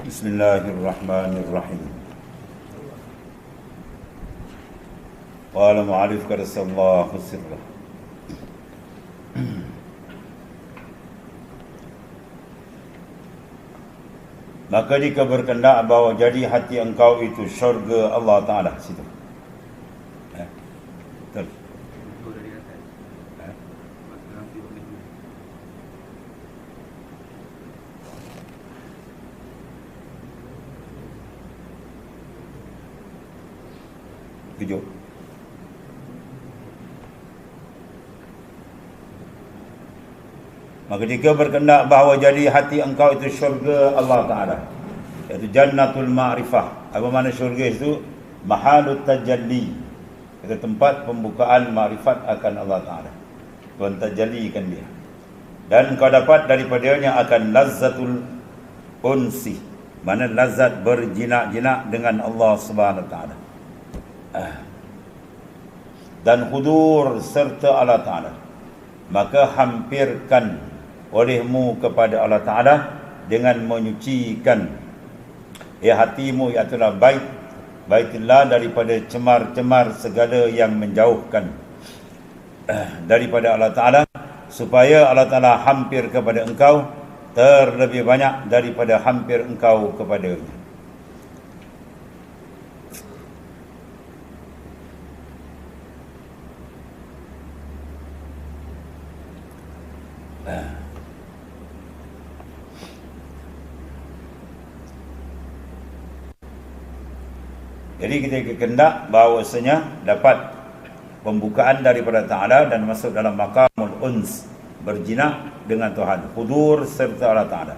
Bismillahirrahmanirrahim. Qala mu'alif karasallahu sirrah. Maka jika berkendak bahawa jadi hati engkau itu syurga Allah Ta'ala. Situ. Betul. Tujuh. Maka jika berkendak bahawa jadi hati engkau itu syurga Allah Ta'ala, iaitu jannatul ma'rifah. Apa makna syurga itu? Mahalut tajalli, itu tempat pembukaan ma'rifat akan Allah Ta'ala. Tuhan tajallikan dia. Dan kau dapat daripadanya akan lazzatul unsi, mana lazat berjinak-jinak dengan Allah Subhanahu Wa Ta'ala. Dan hudur serta Allah Ta'ala. Maka hampirkan olehmu kepada Allah Ta'ala dengan menyucikan hatimu, iaitulah baitullah, daripada cemar-cemar segala yang menjauhkan daripada Allah Ta'ala, supaya Allah Ta'ala hampir kepada engkau terlebih banyak daripada hampir engkau kepadanya. Jadi kita kehendak bahawasanya dapat pembukaan daripada Ta'ala dan masuk dalam maqamul uns, berjinak dengan Tuhan, hudur serta Allah Ta'ala.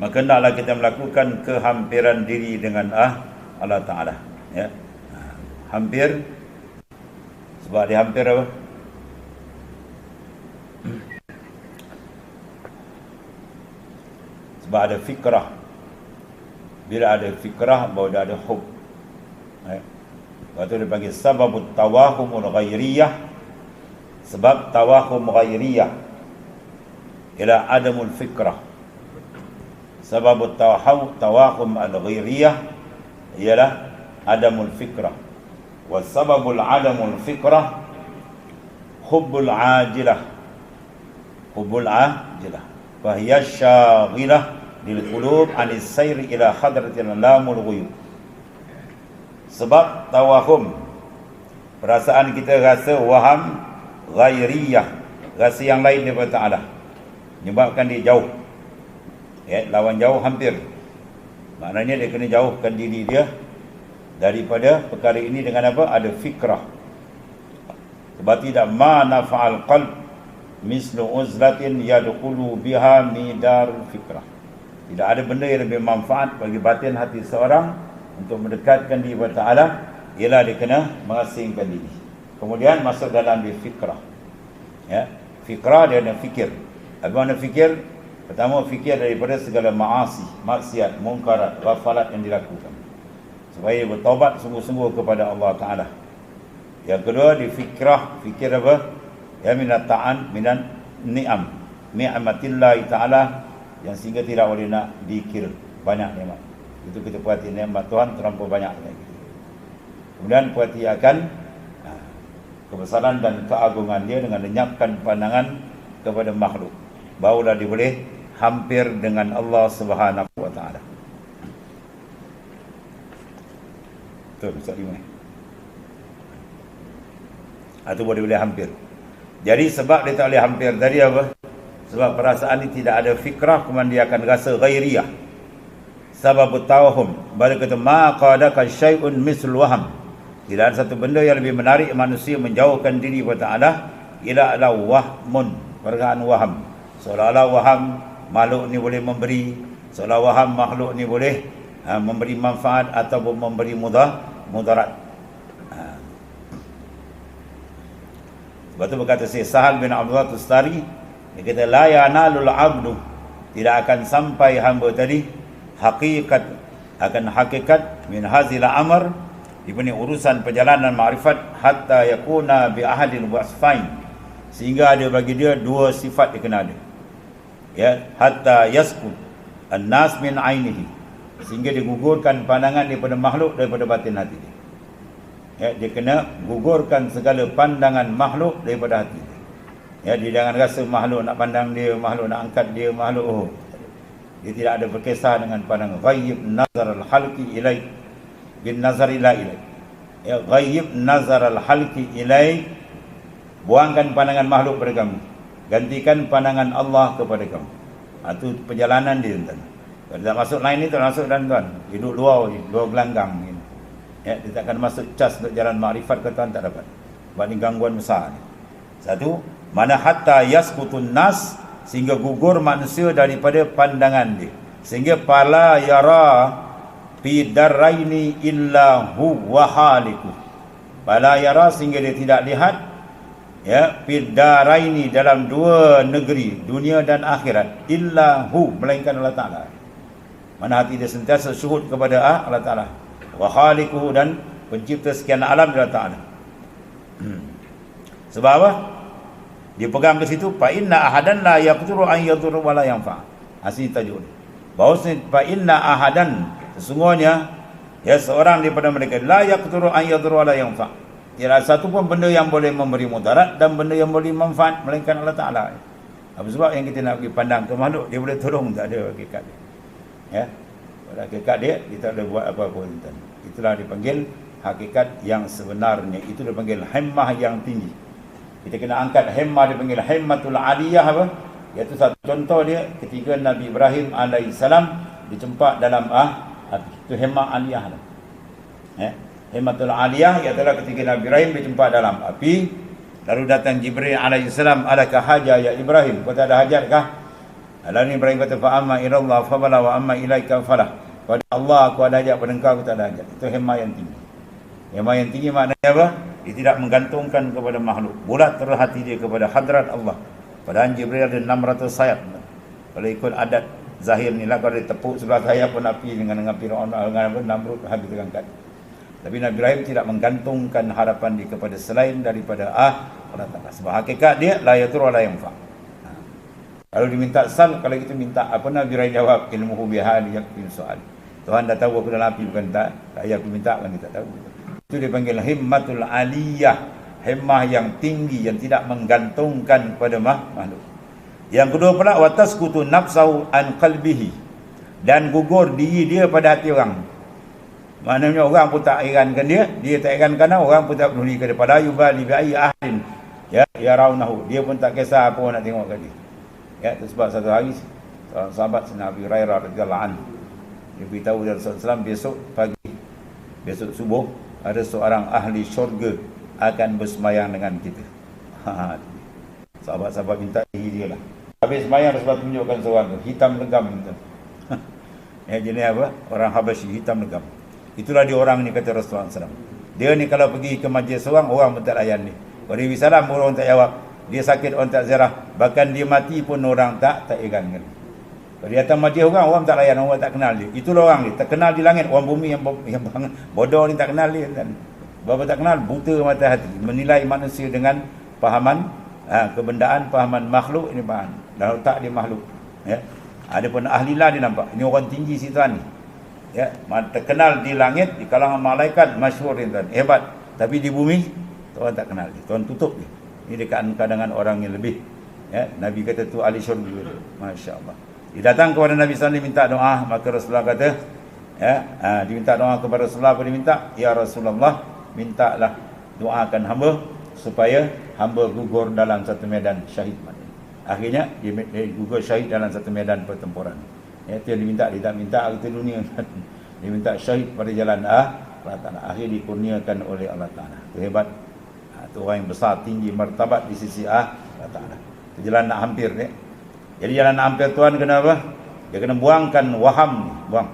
Maka hendaklah kita melakukan kehampiran diri dengan Allah Ta'ala, ya. Hampir, sebab dia hampir apa? Sebab ada fikrah. Bila ada fikrah, bahawa dia ada hub. Lepas tu dia panggil sababut tawahumul ghairiyah. Sebab tawahum ghairiyah ialah adamul fikrah. Sababut tawahum al-ghairiyah ialah adamul fikrah. Wa sababul adamul fikrah hubbul ajilah. Hubbul ajilah fahiya syaghilah lil qulub anis sayri ila hadratil lamul ghuyub. Sebab tawahum, perasaan kita rasa waham ghairiyah, rasa yang lain daripada Ta'ala, menyebabkan dia jauh, ya, lawan jauh hampir. Maknanya dia kena jauhkan diri dia daripada perkara ini dengan apa? Ada fikrah. Sebab tidak ma nafa'al qalb mislu uzlatin yadkhulu biha midarul fikrah. Tidak ada benda yang lebih manfaat bagi batin hati seorang untuk mendekatkan diri kepada Ta'ala, ialah dia kena mengasingkan diri. Kemudian masuk dalam dia fikrah, ya. Fikrah dia ada fikir. Apa makna fikir? Pertama, fikir daripada segala ma'asi, maksiat, munkarat, ghafalat yang dilakukan, supaya bertaubat sungguh-sungguh kepada Allah Ta'ala. Yang kedua, di fikrah, fikir apa? Ya, minat ta'an, minan ni'am, ni'matillahi Ta'ala, yang sehingga tidak boleh nak dikira banyak nikmat. Itu kita perhati nikmat Tuhan terlampau banyak. Kemudian perhati akan kebesaran dan keagungan dia dengan lenyapkan pandangan kepada makhluk. Barulah dia boleh hampir dengan Allah Subhanahu Wa Ta'ala. Betul, Ustaz Lima. Itu boleh hampir. Jadi sebab dia tak boleh hampir tadi apa? Sebab perasaan ini tidak ada fikrah, kemudian dia akan rasa ghairiyah. Sababut tawahum, balik kata ma qadaka syai'un misl waham. Tidak ada satu benda yang lebih menarik manusia menjauhkan diri kepada Allah ialah adalah wahmun, perkataan waham. Seolah-olah waham makhluk ni boleh memberi, seolah waham makhluk ni boleh memberi manfaat ataupun memberi mudarat. Sebab tu berkata Syekh Sahal bin Abdullah Tustari, dia kata la yanalul abdu, tidak akan sampai hamba tadi hakikat min hazil amr, ibni urusan perjalanan ma'rifat, hatta yakuna bi ahadil wasfain, sehingga ada bagi dia dua sifat dia kena ada, ya. Hatta yaskut an-nas min ainihi, sehingga dia gugurkan pandangan daripada makhluk daripada batin hati dia. Ya, dia kena gugurkan segala pandangan makhluk daripada hati dia. Ya, dia jangan rasa makhluk nak pandang dia, makhluk nak angkat dia, makhluk dia tidak ada berkisah dengan pandangan. Ghayyib nazar al-halqi ilaik bin nazar ila ilaik. Ya, ghayyib nazar al-halqi ilaik, buangkan pandangan makhluk pada kamu, gantikan pandangan Allah kepada kamu. Itu perjalanan dia tuan. Kalau tak masuk lain ni tak masuk dan tuan. Hidup luar gelanggang ni. Ya, dia takkan masuk cas untuk jalan makrifat ke tuan, tak dapat. Sebab ni gangguan besar ni. Satu, mana hatta yaskutun nas, sehingga gugur manusia daripada pandangan dia. Sehingga pala yara fi darraini illa huwa haliku. Pala yara, sehingga dia tidak lihat, ya, fi daraini, dalam dua negeri, dunia dan akhirat, illa hu, melainkan Allah Ta'ala. Mana hati dia sentiasa syuhud kepada Allah Ta'ala, wa khaliquhu, dan pencipta sekian alam Allah Ta'ala. Sebab apa? Dia pegang ke situ, fa inna ahadan la yaqdiru an yadhurra wa la yanfa. Asli tajuk ni. Bahawasanya fa inna ahadan, sesungguhnya ya seorang daripada mereka, la yaqdiru an yadhurra wa la yanfa. Tiada satu pun benda yang boleh memberi mudarat dan benda yang boleh manfaat melainkan Allah Ta'ala. Apa sebab yang kita nak pergi pandang ke makhluk, dia boleh tolong, tak ada hakikat dia. Ya, pada hakikat dia, dia tak boleh buat apa-apa. Itulah dipanggil hakikat yang sebenarnya. Itu dipanggil himmah yang tinggi. Kita kena angkat himmah, dipanggil himmatul aliyah apa? Iaitu satu contoh dia ketika Nabi Ibrahim alaihissalam dicempak dalam api. Itu himmah aliyah lah. Ya. Himmatul aliyah ialah ketika Nabi Ibrahim dicempak dalam api, lalu datang Jibril alaihissalam, adakah hajat ya Ibrahim? Kau tak ada hajatkah? Lalu Ibrahim kata, fa amma ilallah fa bala wa amma ilaika falah. Pada Allah aku ada hajat, pada engkau aku tak ada hajat. Itu himmah yang tinggi. Himmah yang tinggi maknanya apa? Dia tidak menggantungkan kepada makhluk. Bulat terus hati dia kepada hadrat Allah. Padahal Jibril ada 600 sayap. Kalau ikut adat zahir ni lah, kalau dia tepuk sebelah sayap pun api dengan Fir'aun, dengan Namrud habis terangkat. Tapi Nabi Ibrahim tidak menggantungkan harapan dia kepada selain daripada Allah Ta'ala. Sebab hakikat dia la yadur wa la yanfa. Kalau diminta sal, kalau kita minta apa, Nabi Ibrahim jawab, ilmuhu bihali yakfin soal. Tuhan dah tahu aku dalam api, bukan tak payah aku minta, kan kita tahu. Itu dipanggil himmatul aliyah, himmah yang tinggi yang tidak menggantungkan kepada makhluk. Yang kedua pula, wataskutu nafsahu an qalbihi, dan gugur diri dia pada hati orang. Maknanya orang pun tak herankan dia tak herankan orang pun tak peduli kepada yubali bi ayyi ahdin ya raunahu, dia pun tak kisah apa orang nak tengok ke dia. Ya, itu sebab satu hari seorang sahabat Nabi Hurairah radhiyallahu anhu, dia beritahu dari Rasulullah besok pagi, besok subuh ada seorang ahli syurga akan bersemayang dengan kita. Sahabat-sahabat minta diri dia lah. Habis semayang Rasulullah tunjukkan seorang tu, hitam legam tu. Ya, jenis apa? Orang Habasyi, hitam legam. Itulah dia orang ni, kata Rasulullah SAW. Dia ni kalau pergi ke majlis seorang, orang pun tak layan ni. Kalau dia salam, orang tak jawab. Dia sakit, orang tak ziarah. Bahkan dia mati pun orang tak herankan. Kalau dia datang majlis orang tak layan, orang tak kenal dia. Itulah orang ni, tak kenal di langit. Orang bumi yang bodoh ni tak kenal dia. Bapak tak kenal, buta mata hati. Menilai manusia dengan pahaman kebendaan, pahaman makhluk ini bahan. Dan otak dia makhluk. Ya. Ada pun ahlilah dia nampak. Ini orang tinggi si tuan ni. Ya, terkenal di langit, di kalangan malaikat, masyhur tuan, hebat. Tapi di bumi, Tuhan tak kenal dia. Tuhan tutup dia. Ini dekat kadangan orang yang lebih. Ya, Nabi kata tu ahli syurga. Masya-Allah. Dia datang kepada Nabi SAW minta doa, maka Rasulullah kata, ya, diminta doa kepada Rasulullah, apa diminta? Ya Rasulullah, mintalah doakan hamba supaya hamba gugur dalam satu medan syahid. Akhirnya dia gugur syahid dalam satu medan pertempuran. Ya, itu yang diminta. Dia tak minta harta dunia. Dia minta syahid pada jalan Allah Ta'ala. Akhir dikurniakan oleh Allah Ta'ala. Itu hebat. Itu orang yang besar, tinggi, martabat di sisi Allah Ta'ala. Itu jalan nak hampir ni. Jadi jalan nak hampir Tuhan kena apa? Dia kena buangkan waham ni. Buang.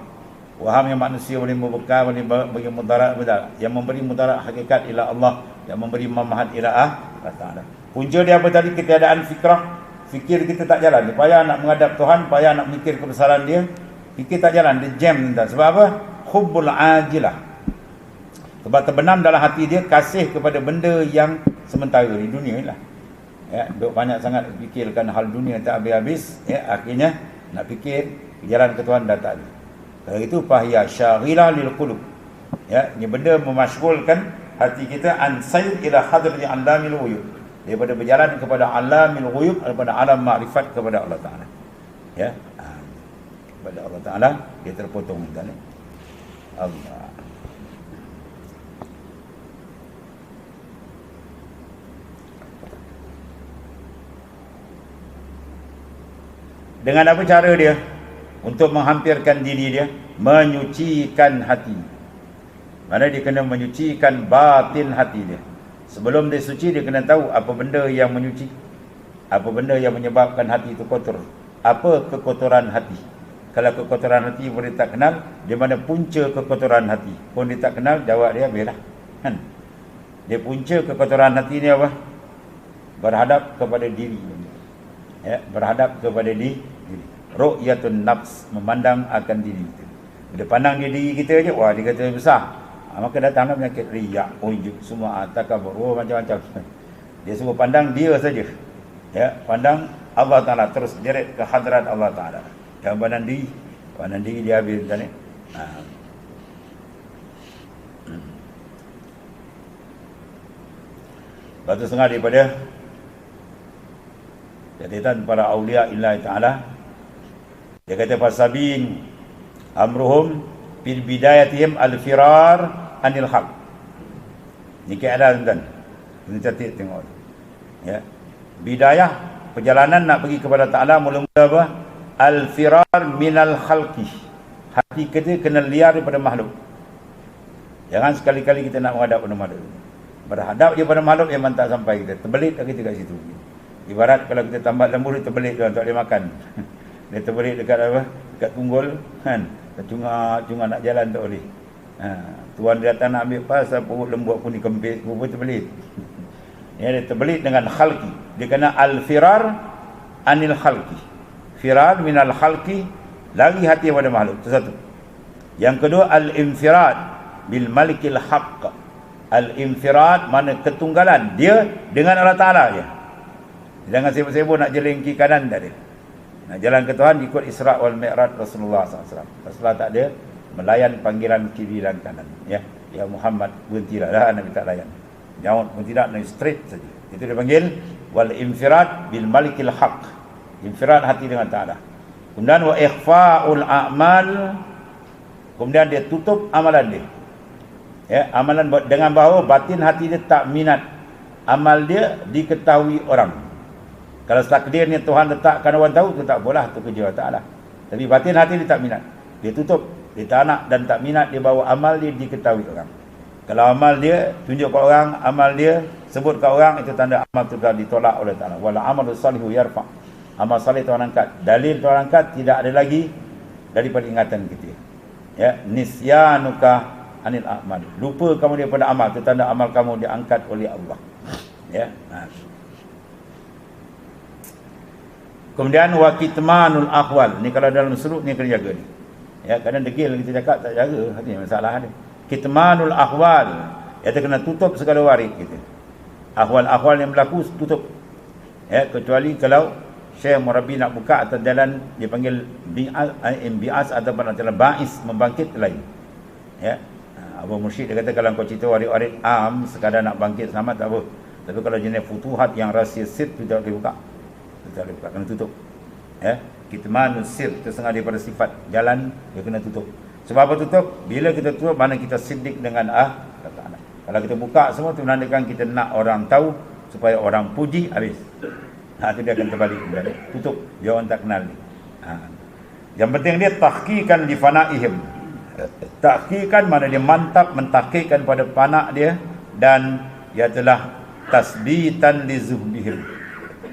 Waham yang manusia boleh membekal, boleh bagi mudarat. Yang memberi mudarat hakikat ila Allah. Yang memberi mamahat ila Allah Ta'ala. Punca dia apa tadi? Ketiadaan fikrah. Fikir kita tak jalan. Dia payah nak menghadap Tuhan, payah nak mikir kebesaran dia. Fikir tak jalan, dia jam. Sebab apa? Hubbul ajilah. Sebab terbenam dalam hati dia kasih kepada benda yang sementara di dunia ni lah. Ya, duk banyak sangat fikirkan hal dunia tak habis-habis. Ya, akhirnya nak fikir jalan ke Tuhan dah tak ada. Kalau itu fahiya syaghilah lil qulub. Ya, ini benda memasyghulkan hati kita an sayr ila hadrati alamil ghuyub, daripada berjalan kepada alamil ghuyub, daripada alam makrifat kepada Allah Taala. Ya, kepada Allah Taala dia terpotong tadi. Allah. Dengan apa cara dia untuk menghampirkan diri dia? Menyucikan hati. Mana dia kena menyucikan batin hati dia. Sebelum dia suci, dia kena tahu apa benda yang menyuci, apa benda yang menyebabkan hati itu kotor, apa kekotoran hati. Kalau kekotoran hati pun dia tak kenal, di mana punca kekotoran hati pun dia tak kenal, jawab dia habislah kan. Dia punca kekotoran hati ni apa? Berhadap kepada diri. Ya, berhadap kepada diri. Ru'yatun nafs, memandang akan diri kita. Bila pandang diri kita je, wah dia kata besar, maka datanglah penyakit riak, ujub, semua takabur, macam-macam. Dia suruh pandang dia saja. Ya, pandang Allah Taala, terus direct ke hadrat Allah Taala. Jangan pandang diri dia habis tadi. Batu setengah daripada catatan para awliya illahi ta'ala. Dia kata fasabin amruhum bil bidayatihim al-firar anil haq. Ni keadaan tuan. Ini catat tengok. Ya. Bidayah perjalanan nak pergi kepada Taala mula-mula apa? Al-firar minal khalqi. Hati kita kena liar daripada makhluk. Jangan sekali-kali kita nak menghadap pada makhluk. Berhadap je pada makhluk yang tak sampai kita. Terbelit kita kat situ. Ibarat kalau kita tambat lembu, dia terbelit tuan, tak boleh makan. Dia terbelit dekat apa? Dekat tunggul kan. Cunga nak jalan tak boleh. Tuan dia datang nak ambil pasal perut lembu pun dikempit, pun terbelit. Ya, dia terbelit dengan khalqi. Dia kena al-firar anil khalqi. Firar minal khalqi, lari hati pada makhluk. Itu satu. Yang kedua al-infirad bil malikil haqq. Al-infirad mana ketunggalan dia dengan Allah Taala je. Jangan sibuk-sibuk nak jalan kiri kanan tak ada. Nak jalan ke Tuhan ikut Isra' wal Mi'raj Rasulullah SAW. Rasulullah tak ada melayan panggilan kiri dan kanan. Ya Muhammad, berhentilah dah, Nabi tak layan. Jangan pun tidak, Nabi straight saja. Itu dia panggil wal infirad bil malikil haq. Infirad hati dengan Ta'ala. Kemudian wa ikhfa'ul a'mal. Kemudian dia tutup amalan dia. Ya, amalan dengan bahawa batin hati dia tak minat amal dia diketahui orang. Kalau takdirnya Tuhan letakkan orang tahu, tu tak boleh, tu kerja Allah Ta'ala. Tapi batin hati dia tak minat. Dia tutup, dia tak nak dan tak minat dia bawa amal dia diketahui orang. Kalau amal dia tunjuk ke orang, amal dia sebut ke orang, itu tanda amal itu dah ditolak oleh Ta'ala. Wala amalu salihu yarfa'. Amal salih Tuhan angkat. Dalil Tuhan angkat tidak ada lagi daripada ingatan kita. Ya, nisyanuka anil a'mal. Lupa kamu daripada amal, itu tanda amal kamu diangkat oleh Allah. Ya. Kemudian wa kitmanul ahwal. Ni kalau dalam surut ni kena jaga ni. Ya, kadang degil kita cakap tak jaga, ni masalah ni. Kitmanul ahwal. Iaitu kena tutup segala waris kita. Ahwal-ahwal yang berlaku tutup. Ya, kecuali kalau Syekh Murabi nak buka atas jalan dia panggil bi'as ataupun jalan ba'is, membangkit lain. Ya. Abu Mursyid dia kata kalau kau cerita waris-waris am sekadar nak bangkit selamat tak apa. Tapi kalau jenis futuhat yang rahsia sir tu tak boleh buka. Tak boleh buka, kena tutup. Ya, kitmanus sir itu setengah daripada sifat jalan dia kena tutup. Sebab apa tutup? Bila kita tutup, mana kita siddiq dengan kata. Kalau kita buka semua tu menandakan kita nak orang tahu supaya orang puji, habis. Itu dia akan terbalik. Tutup, dia orang tak kenal ni. Yang penting dia tahqiqan li fanaihim. Tahqiqan mana dia mantap mentahqiqkan pada fana dia, dan ia telah tasbitan li zuhdihim.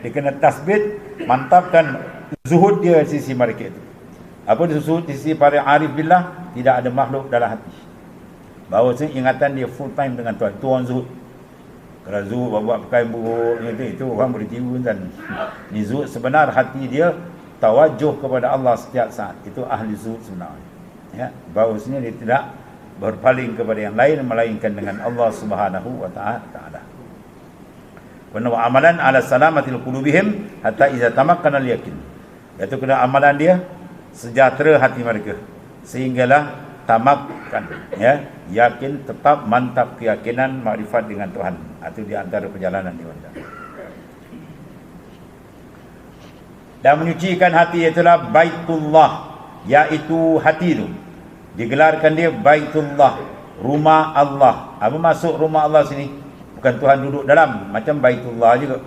Dia kena tasbit, mantapkan zuhud dia di sisi mereka itu. Apa zuhud di sisi para arif billah? Tidak ada makhluk dalam hati. Bahawasanya ingatan dia full time dengan Tuhan. Itu orang zuhud. Kalau zuhud buat pakaian buruk, itu orang boleh tiru kan. Ni zuhud sebenar hati dia tawajuh kepada Allah setiap saat. Itu ahli zuhud sebenarnya. Ya, bahawasanya dia tidak berpaling kepada yang lain melainkan dengan Allah Subhanahu wa taala. Wa amalan ala salamatil qulubihim hatta iza tamakkana al-yaqin. Iaitu kena amalan dia sejahtera hati mereka. sehinggalah tamakkan, ya, yakin, tetap, mantap keyakinan makrifat dengan Tuhan. Itu di antara perjalanan di mana. Dan menyucikan hati itulah Baitullah, yaitu hati itu digelarkan dia Baitullah, rumah Allah. Apa masuk rumah Allah sini? Bukan Tuhan duduk dalam, macam Baitullah juga.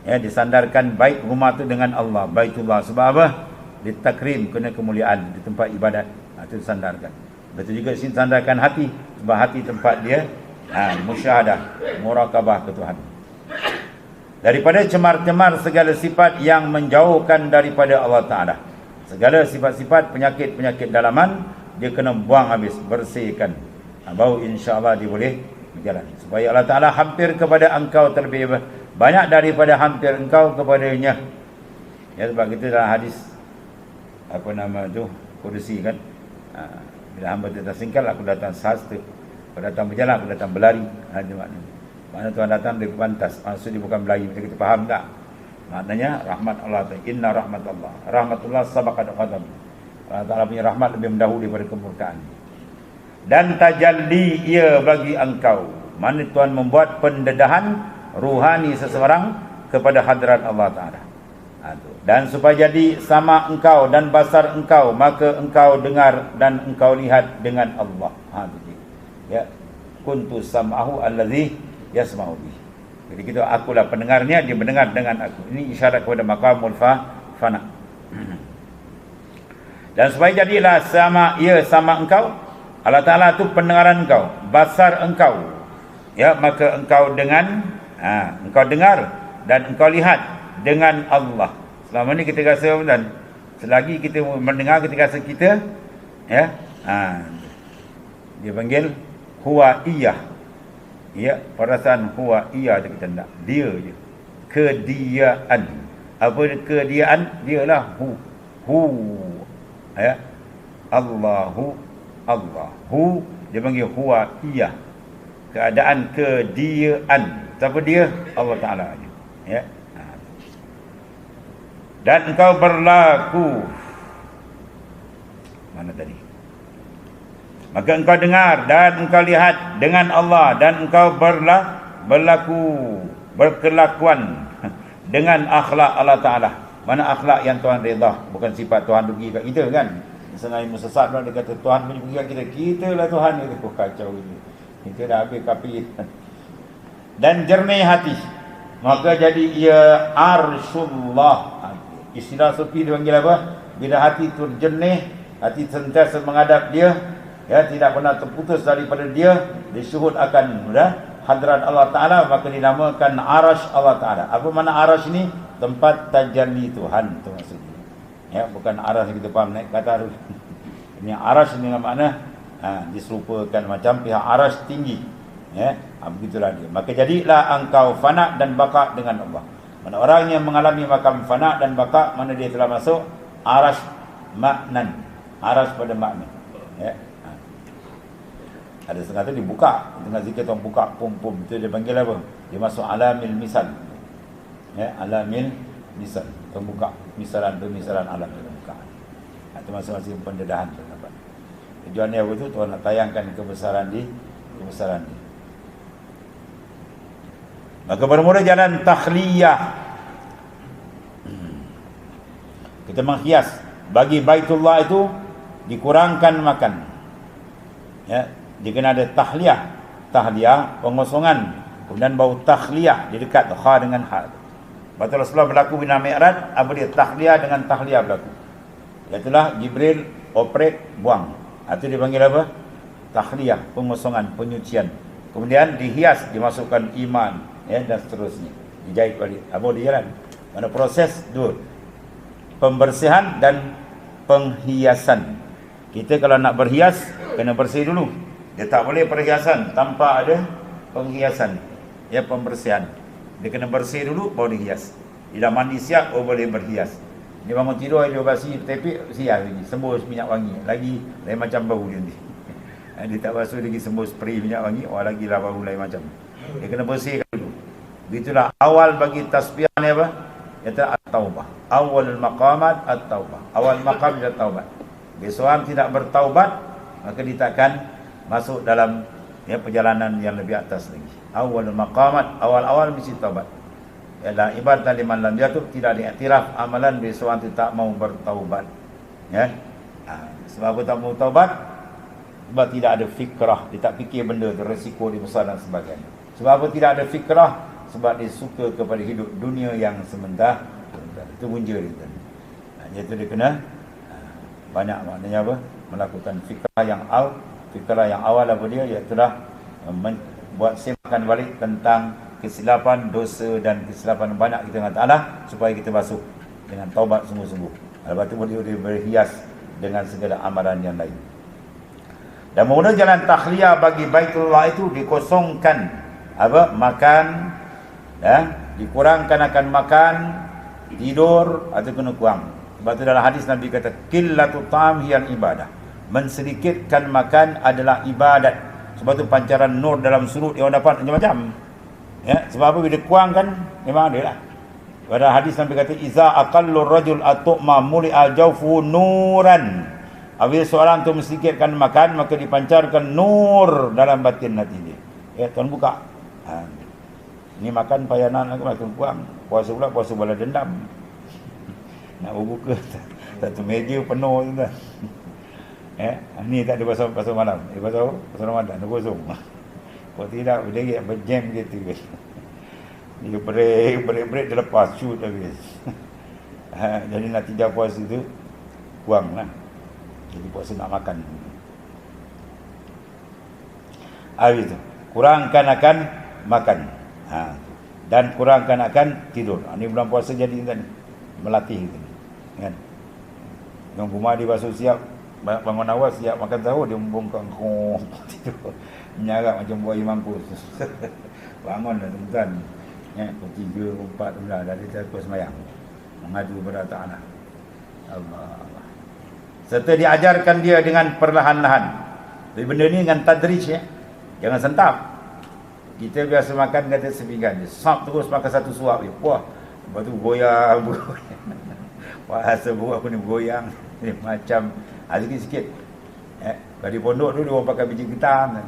Ya, disandarkan bait rumah tu dengan Allah, Baitullah. Sebab apa? Ditakrim, kena kemuliaan di tempat ibadat. Itu disandarkan. Betul juga sini sandarkan hati, sebab hati tempat dia musyahadah, muraqabah ke Tuhan. Daripada cemar-cemar segala sifat yang menjauhkan daripada Allah Ta'ala. Segala sifat-sifat penyakit-penyakit dalaman dia kena buang habis, bersihkan. Baru insya-Allah dia boleh berjalan. Supaya Allah Ta'ala hampir kepada engkau terlebih banyak daripada hampir engkau kepadanya. Ya, sebab kita dalam hadis apa nama tu, Qudsi kan, bila hamba tersingkal aku datang sahasta, aku datang berjalan, aku datang berlari. Ada maknanya. Mana Tuhan datang lebih pantas. Maksud dia bukan berlari, macam kita faham tak? Maknanya rahmat Allah, inna rahmat Allah, rahmatullah sabaqat ghadab. Allah Ta'ala punya rahmat lebih mendahulu daripada kemurkaan. Dan tajalli ia bagi engkau. Mana Tuhan membuat pendedahan ruhani seseorang kepada hadrat Allah Ta'ala. Dan supaya jadi sama engkau dan basar engkau, maka engkau dengar dan engkau lihat dengan Allah. Ya, kuntu sam'ahu allazi yasma'u bih. Jadi kita, akulah pendengarnya, dia mendengar dengan aku. Ini isyarat kepada maqamul fana. Dan supaya jadilah sama ia sama engkau, Allah Ta'ala tu pendengaran engkau, basar engkau. Ya, maka engkau engkau dengar dan engkau lihat dengan Allah. Selama ni kita rasa dan selagi kita mendengar, kita rasa kita, ya, dia panggil huwa iyah. Ya, perasaan huwa iyah kita tak, dia je. Kediaan. Apa kediaan? Dialah hu. Ya. Allahu Allahu, dia panggil huwa iyah. Keadaan kediaan. Siapa dia? Allah Ta'ala aja. Ya. Dan engkau berlaku, mana tadi? Maka engkau dengar dan engkau lihat dengan Allah, dan engkau berkelakuan dengan akhlak Allah Ta'ala. Mana akhlak yang Tuhan redha, bukan sifat Tuhan pergi kat kita kan. Sengaja mesesat dia kata Tuhan pergi kat kita, kita lah Tuhan. Dia kata kacau ini, kita dah habis kapi. Dan jernih hati, maka jadi ia arsyullah. Istilah sufi dia panggil apa? Bila hati tu jernih, hati sentiasa menghadap dia, ya, tidak pernah terputus daripada dia, disyuhud akan hadrat Allah Ta'ala, maka dinamakan arash Allah Ta'ala. Apa makna arash ni? Tempat tajalli Tuhan, tu maksudnya. Ya, bukan arash kita faham naik kata arus. Ini arash ni makna diserupakan macam pihak arash tinggi. Ya, begitulah dia. Maka jadilah engkau fana dan baka dengan Allah. Mana orang yang mengalami makam fana dan baka, mana dia telah masuk arash maknan. Arash pada makna. Ya. Ada setengah tu dibuka, tengah zikir tu buka pum-pum, itu dia panggil apa? Dia masuk alamil misal. Ya, alamil misal. Terbuka misalan alam terbuka. Itu masing-masing pendedahan terdapat. Tujuannya apa tu? Tuhan nak tayangkan kebesaran dia. Maka bermula jalan takhliyah. Kita menghias. Bagi Baitullah itu dikurangkan makan. Ya, dia kena ada tahliyah, pengosongan. Kemudian bau takhliyah, dia dekat kha dengan ha. Batul Rasulullah berlaku bina mi'raj, apa dia? Tahliyah dengan tahliyah berlaku. Iaitulah Jibril operate buang. Itu dipanggil apa? Tahliyah, pengosongan, penyucian. Kemudian dihias, dimasukkan iman, ya, dan seterusnya. Dijahit balik. Apa dia jalan? Mana proses dua. Pembersihan dan penghiasan. Kita kalau nak berhias, kena bersih dulu. Dia tak boleh perhiasan tanpa ada penghiasan. Ya, pembersihan. Dia kena bersih dulu, baru dihias. Dia dah mandi siap, baru boleh berhias. Dia bangun tidur, dia basuh tepik, siap lagi. Sembus minyak wangi. Lagi lain macam bau dia ni. Dia tak basuh lagi, sembus spray minyak wangi, lagi lah bau lain macam. Dia kena bersihkan dulu. Itulah awal bagi tasbih ni apa? Iaitu at-taubah. Awal maqamat at-taubah. Awal maqam dia taubat. seorang tidak bertaubat, maka dia takkan masuk dalam perjalanan yang lebih atas lagi. Awal maqamat, awal-awal mesti taubat. Ialah ibadah liman lam yatub, tidak diiktiraf amalan bila seorang itu tak mau bertaubat. Ya. Sebab apa tak mau taubat? Sebab tidak ada fikrah, dia tak fikir benda tu, resiko dia besar dan sebagainya. Sebab apa tidak ada fikrah? Sebab dia suka kepada hidup dunia yang sementara. Itu punca dia. Iaitu dia kena banyak, maknanya apa? Melakukan fikrah yang awal apa dia, iaitu buat semakan balik tentang kesilapan, dosa dan kesilapan banyak kita dengan Allah, supaya kita basuh dengan taubat sungguh-sungguh. Lepas itu boleh berhias dengan segala amalan yang lain. Dan menggunakan jalan takhliyah bagi Baitullah itu dikosongkan makan, dikurangkan akan makan, tidur atau kena kurang. Sebab itu dalam hadis Nabi kata qillatu ta'am hiyal ibadah. Mensedikitkan makan adalah ibadat. Sebab itu pancaran nur dalam surut yang dapat macam-macam. Ya, sebab apa bila kurangkan memang ada lah. Pada hadis Nabi kata iza aqallu rajul at'ma muli'a jawfu nuran. Apabila seorang tu mensedikitkan makan, maka dipancarkan nur dalam batin hati dia. Tuan buka. Ni makan payanan aku makan kurang. Puasa pula puasa bala dendam. Nak berbuka satu meja penuh tu. Ni tak ada pasal malam. Pasal Ramadan tu kosong. Kalau tidak berdiri berjam gitu. Dia break dia lepas shoot habis. Jadi natijah puasa tu kurang lah. Jadi puasa nak makan. Habis tu kurangkan akan makan. Dan kurangkan akan tidur. Ini bulan puasa jadi kan melatih gitu. Kan. Yang rumah dia basuh siap, bangun awal siap makan sahur, dia membongkang tidur. Menyarap macam buaya mampus. Bangun dah tuan-tuan. Pukul 3, 4 dah dari aku semayang. Mengadu kepada Ta'ala. Allah. Serta diajarkan dia dengan perlahan-lahan. Jadi benda ni dengan tadrij ya. Jangan sentap. Kita biasa makan kata sepinggan je. Sap terus makan satu suap je. Wah, lepas tu goyang. Rasa buruk aku ni bergoyang. Macam sikit-sikit. Kalau di pondok tu dia orang pakai biji getah kan.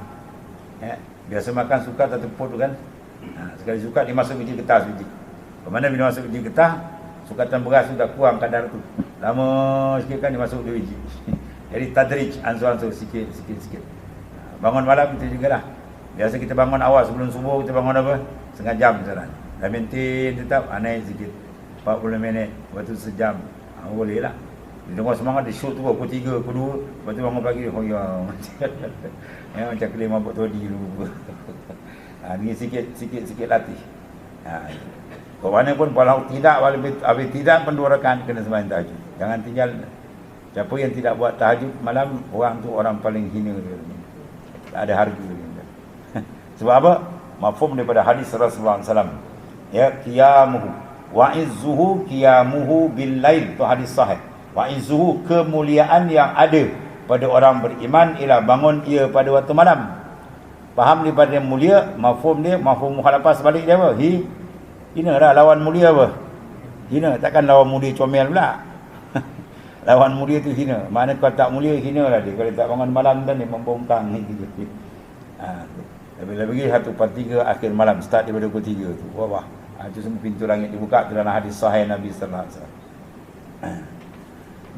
Biasa makan sukat satu pot tu kan. Sekali sukat dia masuk biji getah sebiji. Mana bila masuk biji getah, sukatan beras sudah kurang kadar tu. Lama sikit kan dia masuk 2 biji. Jadi tadrij, ansur-ansur sikit. Bangun malam itu jugalah. Biasa kita bangun awal sebelum subuh, kita bangun apa? Setengah jam misalnya. Dah maintain tetap naik sikit. 40 minit, lepas tu sejam. Boleh lah. Dia tengok semangat, dia shoot tu pukul 3, pukul 2. Lepas tu bangun pagi, macam kelima mabuk todi dulu. Ni sikit latih. Ke mana pun kalau tidak, habis tidak pun 2 rakaat kena sembahyang tahajud. Jangan tinggal. Siapa yang tidak buat tahajud malam, orang tu orang paling hina dia. Tak ada harga dia. Sebab apa? Mafhum daripada hadis Rasulullah SAW. Ya, qiyamuhu wa izzuhu qiyamuhu bil lail. Tu hadis sahih. Wa izzuhu, kemuliaan yang ada pada orang beriman ialah bangun ia pada waktu malam. Faham daripada mulia, mafhum dia, mafhum mukhalafah sebalik dia apa? Hina lah, lawan mulia apa? Hina, takkan lawan mulia comel pula. Lawan mulia tu hina. Maknanya kalau tak mulia, hina lah dia. Kalau tak bangun malam kan dia membongkang. Lebih-lebih 1/3 akhir malam, start daripada pukul 3 tu. Wah. Itu semua pintu langit dibuka dalam hadis sahih Nabi sallallahu alaihi wasallam.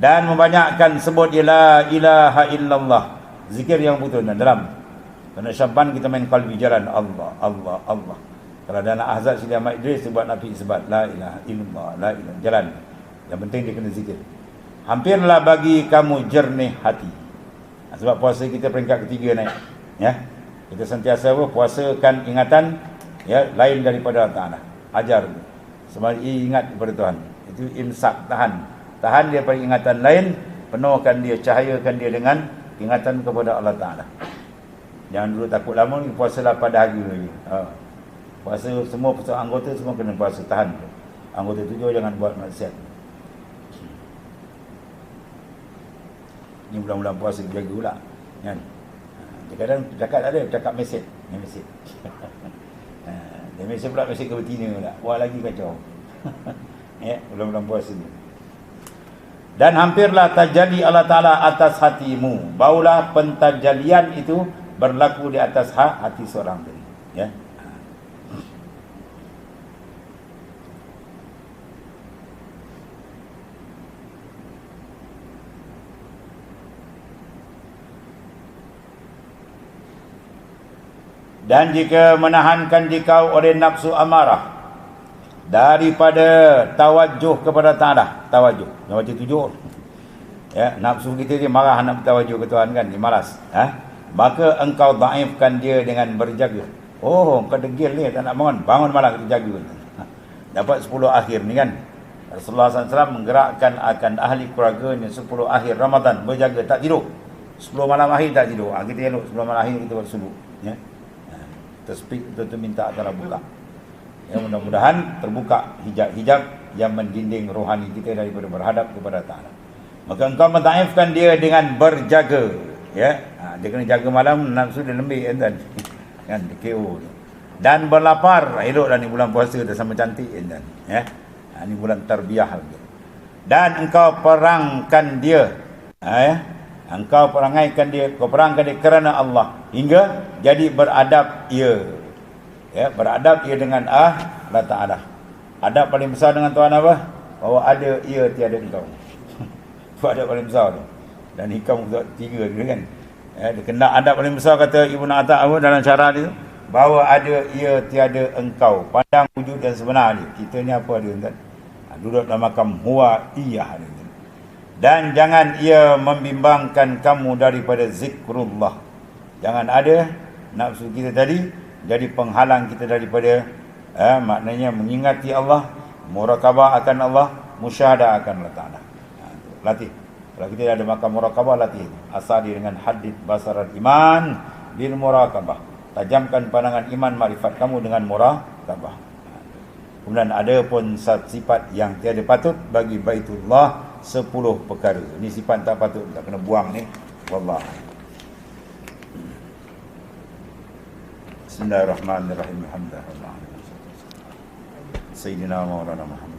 Dan membanyakkan sebut la ilaha illallah. Zikir yang betul dan dalam. Kerana Syaban kita main qalbi jalan Allah. Kalau dalam Ahzab Sidi Ahmad Idris sebut Nabi sebut la ilaha illallah, la ilaha jalan. Yang penting dia kena zikir. Hampirlah bagi kamu jernih hati. Sebab puasa kita peringkat ketiga naik. Ya. Kita sentiasa puasakan ingatan lain daripada Allah Ta'ala. Ajar tu. Sebab ingat kepada Tuhan. Itu imsak, tahan dia pada ingatan lain, penuhkan dia, cahayakan dia dengan ingatan kepada Allah Ta'ala. Jangan dulu takut lama ni, puasalah pada hari lagi. Puasa semua anggota semua kena puasa, tahan. Anggota 7 jangan buat maksiat. Ni bulan-bulan puasa jaga pula. Kan? Kadang cakap tak ada, cakap mesej. Dia mesej pula, mesej ke betina pula. Wah lagi kacau. Bulan-bulan puasa ni. Dan hampirlah tajalli Allah Ta'ala atas hatimu. Barulah pentajalian itu berlaku di atas hati seorang tadi. Ya. Dan jika menahankan dikau oleh nafsu amarah daripada tawajuh kepada Ta'ala, tawajuh tujuh, ya, nafsu kita dia marah nak bertawajuh ke Tuhan kan, dia malas, maka engkau dhaifkan dia dengan berjaga. Oh, kau degil ni tak nak bangun malam kita jaga. Dapat 10 akhir ni kan, Rasulullah SAW menggerakkan akan ahli keluarganya 10 akhir Ramadan berjaga, tak tidur. 10 malam akhir tak tidur. Kita elok 10 malam akhir kita bersujud, ya. Terspeak betul-betul minta Allah buka. Ya, mudah-mudahan terbuka hijab-hijab yang mendinding rohani kita daripada berhadap kepada Ta'ala. Maka engkau mentaifkan dia dengan berjaga, ya. Dia kena jaga malam, nafsu dia lembik kan, KO. Dan berlapar, eloklah ni bulan puasa dah sama cantik kan, ya. Ni bulan tarbiyah lagi. Dan engkau perangkan dia, ya. Engkau perangaikan dia, kau perangkan dia kerana Allah hingga jadi beradab ia. Ya, beradab ia dengan Allah Ta'ala. Adab paling besar dengan Tuhan apa? Bahawa ada ia tiada engkau. Itu adab paling besar tu. Dan hikam 3 dia kan. Ya, dia kena adab paling besar kata Ibnu Ata'awud dalam syarah dia, bahawa ada ia tiada engkau. Pandang wujud dan sebenar dia. Kita ni apa dia kan? Duduk dalam makam huwa iyah dia. Dan jangan ia membimbangkan kamu daripada zikrullah. Jangan ada nafsu kita tadi jadi penghalang kita daripada maknanya mengingati Allah, murakabah akan Allah, musyahadah akan Allah Ta'ala. Latih. Kalau kita ada makam murakabah, latih. Asali dengan hadid basarat iman bil murakabah. Tajamkan pandangan iman makrifat kamu dengan murakabah. Kemudian ada pun sifat yang tiada patut bagi Baitullah, 10 perkara. Ini sifat tak patut, tak kena buang ni. Wallah. Bismillahirrahmanirrahim. Alhamdulillah. Sayyidina Maulana Muhammad.